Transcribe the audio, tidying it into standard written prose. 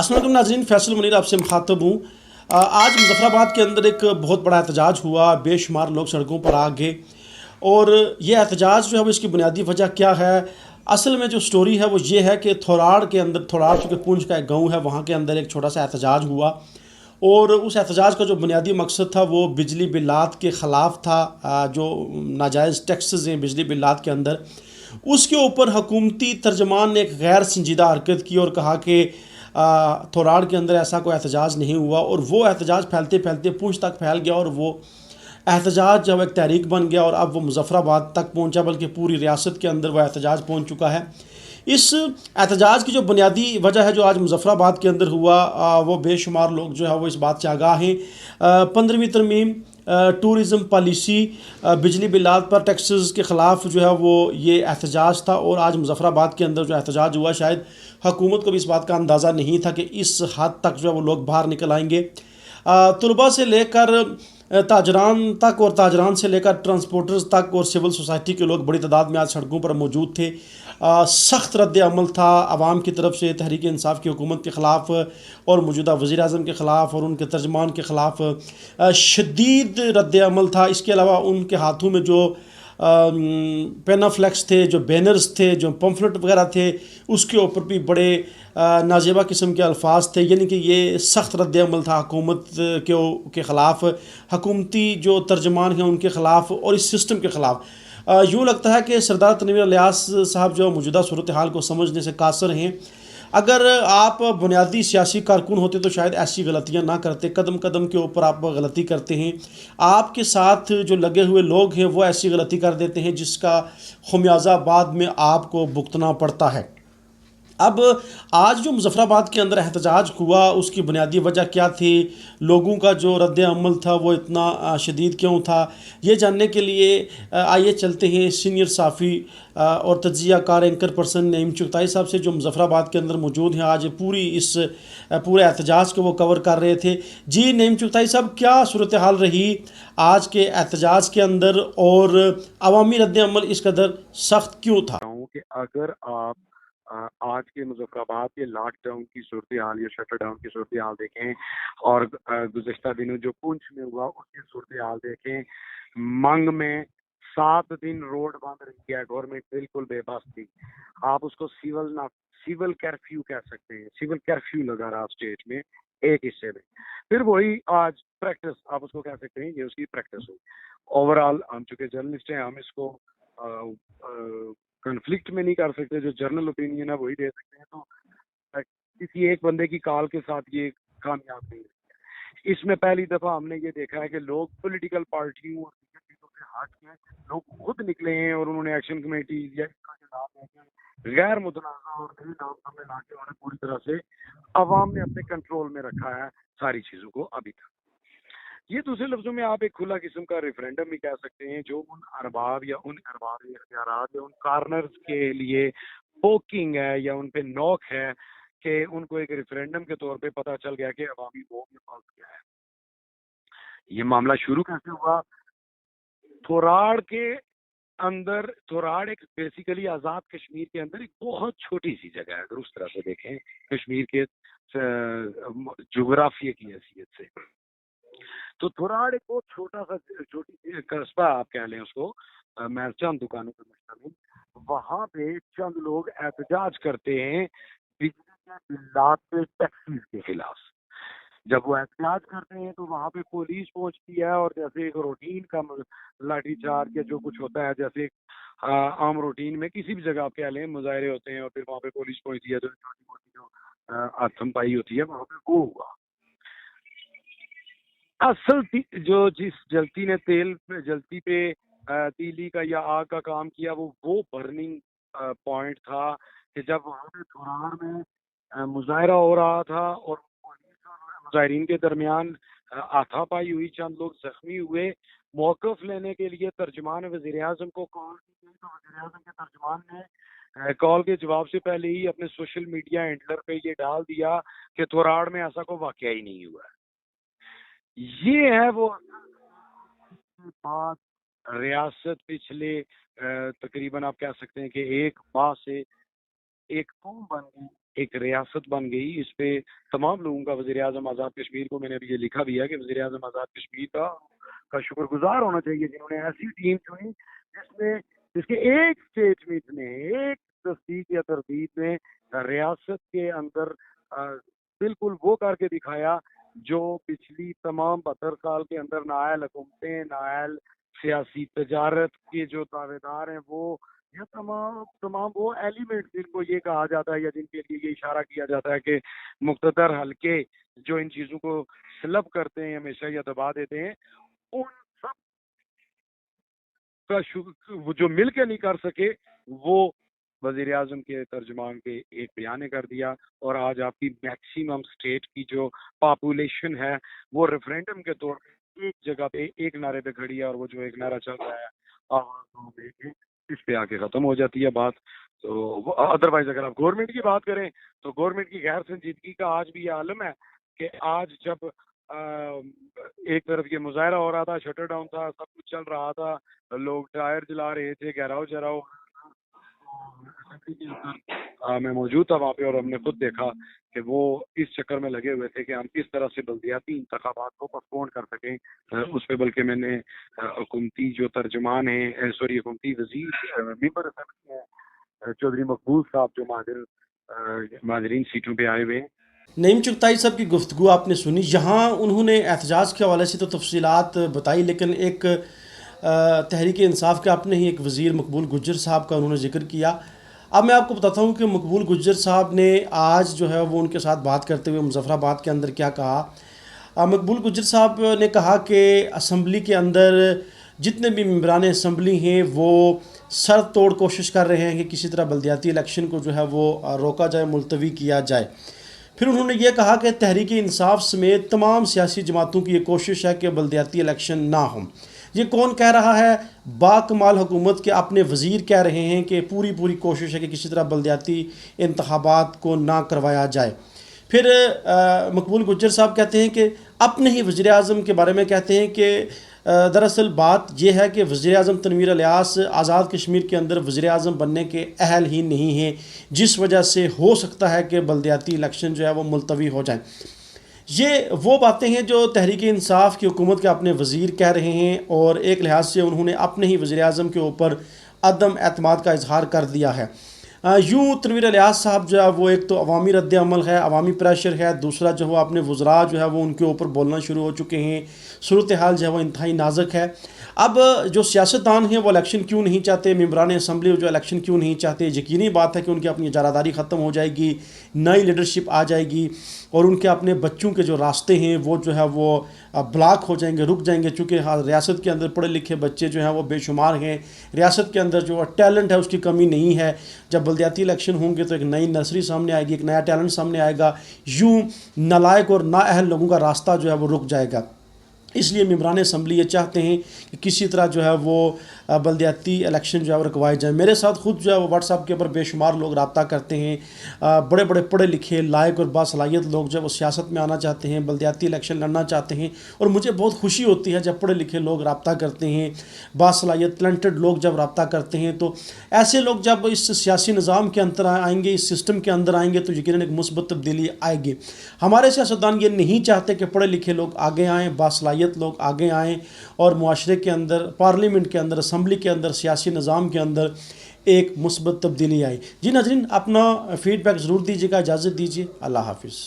السلام علیکم ناظرین، فیصل منیر آپ سے مخاطب ہوں۔ آج مظفرآباد کے اندر ایک بہت بڑا احتجاج ہوا، بے شمار لوگ سڑکوں پر آ گئے، اور یہ احتجاج جو ہے وہ اس کی بنیادی وجہ کیا ہے؟ اصل میں جو سٹوری ہے وہ یہ ہے کہ تھوراڑ کے اندر، تھوراڑ چونکہ پونچھ کا ایک گاؤں ہے، وہاں کے اندر ایک چھوٹا سا احتجاج ہوا، اور اس احتجاج کا جو بنیادی مقصد تھا وہ بجلی بلات کے خلاف تھا۔ جو ناجائز ٹیکسز ہیں بجلی بلات کے اندر، اس کے اوپر حکومتی ترجمان نے ایک غیر سنجیدہ حرکت کی اور کہا کہ تھوراڑ کے اندر ایسا کوئی احتجاج نہیں ہوا، اور وہ احتجاج پھیلتے پھیلتے پونچھ تک پھیل گیا، اور وہ احتجاج جب ایک تحریک بن گیا اور اب وہ مظفرآباد تک پہنچا، بلکہ پوری ریاست کے اندر وہ احتجاج پہنچ چکا ہے۔ اس احتجاج کی جو بنیادی وجہ ہے جو آج مظفرآباد کے اندر ہوا، وہ بے شمار لوگ جو ہے وہ اس بات سے آگاہ ہیں۔ 15ویں ترمیم ٹورزم پالیسی، بجلی بلات پر ٹیکسز کے خلاف جو ہے وہ یہ احتجاج تھا، اور آج مظفرآباد کے اندر جو احتجاج ہوا، شاید حکومت کو بھی اس بات کا اندازہ نہیں تھا کہ اس حد تک جو ہے وہ لوگ باہر نکل آئیں گے۔ طلباء سے لے کر تاجران تک، اور تاجران سے لے کر ٹرانسپورٹرز تک، اور سول سوسائٹی کے لوگ بڑی تعداد میں آج سڑکوں پر موجود تھے۔ سخت رد عمل تھا عوام کی طرف سے تحریک انصاف کی حکومت کے خلاف، اور موجودہ وزیر اعظم کے خلاف اور ان کے ترجمان کے خلاف شدید رد عمل تھا۔ اس کے علاوہ ان کے ہاتھوں میں جو پینافلیکس تھے، جو بینرز تھے، جو پمفلٹ وغیرہ تھے، اس کے اوپر بھی بڑے نازیبا قسم کے الفاظ تھے، یعنی کہ یہ سخت رد عمل تھا حکومت کے خلاف، حکومتی جو ترجمان ہیں ان کے خلاف، اور اس سسٹم کے خلاف۔ یوں لگتا ہے کہ سردار تنویر الیاس صاحب جو موجودہ صورتحال کو سمجھنے سے قاصر ہیں۔ اگر آپ بنیادی سیاسی کارکن ہوتے تو شاید ایسی غلطیاں نہ کرتے، قدم قدم کے اوپر آپ غلطی کرتے ہیں، آپ کے ساتھ جو لگے ہوئے لوگ ہیں وہ ایسی غلطی کر دیتے ہیں جس کا خمیازہ بعد میں آپ کو بھگتنا پڑتا ہے۔ اب آج جو مظفرآباد کے اندر احتجاج ہوا، اس کی بنیادی وجہ کیا تھی؟ لوگوں کا جو رد عمل تھا وہ اتنا شدید کیوں تھا؟ یہ جاننے کے لیے آئیے چلتے ہیں سینئر صحافی اور تجزیہ کار اینکر پرسن نعیم چغتائی صاحب سے، جو مظفرآباد کے اندر موجود ہیں آج پورے احتجاج کو وہ کور کر رہے تھے۔ جی نعیم چغتائی صاحب، کیا صورتحال رہی آج کے احتجاج کے اندر، اور عوامی رد عمل اس قدر سخت کیوں تھا؟ کہ اگر آپ آج کے مظفرآباد کے لاک ڈاؤن کی صورتحال یا شٹر ڈاؤن کی صورتحال دیکھیں، اور گزشتہ دنوں جو پونچھ میں ہوا اس کی صورتحال دیکھیں، منگ میں 7 دن روڈ بند رہی ہے، گورنمنٹ بالکل بے بس تھی۔ آپ اس کو سیول کرفیو کہہ سکتے ہیں، سیول کرفیو لگا رہا اسٹیٹ میں ایک حصے میں۔ پھر وہی آج پریکٹس آپ اس کو کہہ سکتے ہیں، یہ اس کی پریکٹس ہوئی۔ اوورآل ہم چونکہ جرنلسٹ ہیں، ہم اس کو کنفلکٹ میں نہیں کر سکتے، جو جرنل اوپینین ہے وہی دے سکتے ہیں۔ تو کسی ایک بندے کی کال کے ساتھ یہ کامیاب نہیں ہے۔ اس میں پہلی دفعہ ہم نے یہ دیکھا ہے کہ لوگ پولیٹیکل پارٹیوں اور دیگر چیزوں سے ہٹ کے لوگ خود نکلے ہیں، اور انہوں نے ایکشن کمیٹی یا اس کا جو نام ہے کہ غیر متنازع اور نئی نام سامنے لا کے انہوں نے پوری طرح سے عوام نے اپنے کنٹرول میں رکھا ہے ساری چیزوں کو ابھی تک۔ یہ دوسرے لفظوں میں آپ ایک کھلا قسم کا ریفرینڈم بھی کہہ سکتے ہیں، جو ان ارباب اختیارات یا ان کارنرز کے لیے پوکنگ ہے یا ان پہ نوک ہے کہ ان کو ایک ریفرینڈم کے طور پہ پتہ چل گیا کہ عوامی ووٹ میں فرق کیا ہے۔ یہ معاملہ شروع کیسے ہوا؟ تھوراڑ کے اندر، تھوراڑ ایک بیسیکلی آزاد کشمیر کے اندر ایک بہت چھوٹی سی جگہ ہے، اگر اس طرح سے دیکھیں کشمیر کے جغرافیے کی حیثیت سے۔ تو تھوراڑ ایک بہت چھوٹی سی قصبہ آپ کہہ لیں اس کو، میں چند دکانوں پر مشتمل، وہاں پہ چند لوگ احتجاج کرتے ہیں بجلی کے بلات پہ ٹیکسیز کے خلاف۔ جب وہ احتجاج کرتے ہیں تو وہاں پہ پولیس پہنچتی ہے، اور جیسے ایک روٹین کا لاٹھی چارج یا جو کچھ ہوتا ہے، جیسے عام روٹین میں کسی بھی جگہ آپ کہہ لیں مظاہرے ہوتے ہیں اور پھر وہاں پہ پولیس پہنچتی ہے، تو چھوٹی موٹی جو ہاتھم پائی ہوتی ہے وہاں پہ وہ ہوا۔ اصل جو جس جلتی پہ تیلی کا یا آگ کا کام کیا، وہ برننگ پوائنٹ تھا کہ جب وہاں پہ تھوراڑ میں مظاہرہ ہو رہا تھا اور پولیس اور مظاہرین کے درمیان ہاتھا پائی ہوئی، چند لوگ زخمی ہوئے۔ موقف لینے کے لیے ترجمان وزیر اعظم کو کال کی گئی، تو وزیر اعظم کے ترجمان نے کال کے جواب سے پہلے ہی اپنے سوشل میڈیا ہینڈلر پہ یہ ڈال دیا کہ تھوراڑ میں ایسا کوئی واقعہ ہی نہیں ہوا ہے۔ یہ ہے وہ بات، ریاست پچھلے تقریباً آپ کہہ سکتے ہیں کہ ایک ماہ سے ایک قوم بن گئی ایک ریاست بن گئی. اس پہ تمام لوگوں کا وزیر اعظم آزاد کشمیر کو میں نے ابھی یہ لکھا بھی ہے کہ وزیر اعظم آزاد کشمیر کا شکر گزار ہونا چاہیے جنہوں نے ایسی ٹیم چنی جس کے ایک اسٹیٹمنٹ نے، ایک تصدیق یا تردید نے ریاست کے اندر بالکل وہ کر کے دکھایا جو پچھلی تمام 72 سال کے اندر نااہل حکومتیں، نااہل سیاسی تجارت کے جو دعوے دار ہیں وہ، یا تمام وہ ایلیمنٹ جن کو یہ کہا جاتا ہے یا جن کے لیے یہ اشارہ کیا جاتا ہے کہ مقتدر حلقے جو ان چیزوں کو سلب کرتے ہیں ہمیشہ یا دبا دیتے ہیں، ان سب کا وہ جو مل کے نہیں کر سکے وہ وزیر اعظم کے ترجمان کے ایک بیان نے کر دیا. اور آج آپ کی میکسیمم اسٹیٹ کی جو پاپولیشن ہے وہ ریفرینڈم کے طور پہ ایک جگہ پہ ایک نعرے پہ کھڑی ہے، اور وہ جو ایک نعرہ چل رہا ہے آواز اس پہ آ کے ختم ہو جاتی ہے بات. تو ادروائز اگر آپ گورنمنٹ کی بات کریں تو گورنمنٹ کی غیر سنجیدگی کا آج بھی یہ عالم ہے کہ آج جب ایک طرف یہ مظاہرہ ہو رہا تھا، شٹر ڈاؤن تھا، سب کچھ چل رہا تھا، لوگ ٹائر جلا رہے تھے، گہراؤ چراؤ، میں موجود تھا وہاں پہ اور ہم نے خود دیکھا کہ وہ اس چکر میں لگے ہوئے تھے کہ ہم کس طرح سے بلدیاتی انتخابات کو پوسٹپون کر سکیں. اس پہ بلکہ میں نے حکومتی جو ترجمان ہیں، حکومتی وزیر ممبر اسمبلی ہیں چودھری مقبول صاحب جو مہاجرین سیٹوں پہ آئے ہوئے ہیں. نعیم چغتائی صاحب کی گفتگو آپ نے سنی، یہاں انہوں نے احتجاج کے حوالے سے تو تفصیلات بتائی، لیکن ایک تحریک انصاف کے اپنے ہی ایک وزیر مقبول گجر صاحب کا انہوں نے ذکر کیا. اب میں آپ کو بتاتا ہوں کہ مقبول گجر صاحب نے آج جو ہے وہ ان کے ساتھ بات کرتے ہوئے مظفر آباد کے اندر کیا کہا. مقبول گجر صاحب نے کہا کہ اسمبلی کے اندر جتنے بھی ممبران اسمبلی ہیں وہ سر توڑ کوشش کر رہے ہیں کہ کسی طرح بلدیاتی الیکشن کو جو ہے وہ روکا جائے، ملتوی کیا جائے. پھر انہوں نے یہ کہا کہ تحریک انصاف سمیت تمام سیاسی جماعتوں کی یہ کوشش ہے کہ بلدیاتی الیکشن نہ ہوں. یہ کون کہہ رہا ہے؟ باکمال حکومت کے اپنے وزیر کہہ رہے ہیں کہ پوری کوشش ہے کہ کسی طرح بلدیاتی انتخابات کو نہ کروایا جائے. پھر مقبول گجر صاحب کہتے ہیں کہ اپنے ہی وزیر اعظم کے بارے میں کہتے ہیں کہ دراصل بات یہ ہے کہ وزیر اعظم تنویر الیاس آزاد کشمیر کے اندر وزیر اعظم بننے کے اہل ہی نہیں ہیں، جس وجہ سے ہو سکتا ہے کہ بلدیاتی الیکشن جو ہے وہ ملتوی ہو جائیں. یہ وہ باتیں ہیں جو تحریک انصاف کی حکومت کے اپنے وزیر کہہ رہے ہیں، اور ایک لحاظ سے انہوں نے اپنے ہی وزیر اعظم کے اوپر عدم اعتماد کا اظہار کر دیا ہے. یوں تنویر الیاس صاحب جو ہے وہ ایک تو عوامی رد عمل ہے، عوامی پریشر ہے، دوسرا جو ہے اپنے وزراء جو ہے وہ ان کے اوپر بولنا شروع ہو چکے ہیں. صورتحال جو ہے وہ انتہائی نازک ہے. اب جو سیاستدان ہیں وہ الیکشن کیوں نہیں چاہتے، ممبران اسمبلی جو الیکشن کیوں نہیں چاہتے؟ یقینی بات ہے کہ ان کی اپنی اجارہ ختم ہو جائے گی، نئی لیڈرشپ آ جائے گی، اور ان کے اپنے بچوں کے جو راستے ہیں وہ جو ہے وہ بلاک ہو جائیں گے، رک جائیں گے. چونکہ ریاست کے اندر پڑھے لکھے بچے جو ہیں وہ بے شمار ہیں، ریاست کے اندر جو ٹیلنٹ ہے اس کی کمی نہیں ہے. جب بلدیاتی الیکشن ہوں گے تو ایک نئی نرسری سامنے آئے گی، ایک نیا ٹیلنٹ سامنے آئے گا. یوں نالائق اور نااہل لوگوں کا راستہ جو ہے وہ رک جائے گا. اس لیے ممبران اسمبلی یہ چاہتے ہیں کہ کسی طرح جو ہے وہ بلدیاتی الیکشن جو ہے وہ رکوائے جائیں. میرے ساتھ خود جو ہے وہ واٹس ایپ کے اوپر بے شمار لوگ رابطہ کرتے ہیں، بڑے بڑے پڑھے لکھے لائق اور باصلاحیت لوگ جو ہے وہ سیاست میں آنا چاہتے ہیں، بلدیاتی الیکشن لڑنا چاہتے ہیں. اور مجھے بہت خوشی ہوتی ہے جب پڑھے لکھے لوگ رابطہ کرتے ہیں، باصلاحیت ٹیلنٹڈ لوگ جب رابطہ کرتے ہیں. تو ایسے لوگ جب اس سیاسی نظام کے اندر آئیں گے، اس سسٹم کے اندر آئیں گے، تو یقیناً ایک مثبت تبدیلی آئے گی. ہمارے سیاستدان یہ نہیں چاہتے کہ پڑھے لکھے لوگ آگے آئیں، باصلاحیت لوگ آگے آئیں اور معاشرے کے اندر، پارلیمنٹ کے اندر، اسمبلی کے اندر، سیاسی نظام کے اندر ایک مثبت تبدیلی آئی. جی ناظرین، اپنا فیڈ بیک ضرور دیجیے گا. اجازت دیجیے. اللہ حافظ.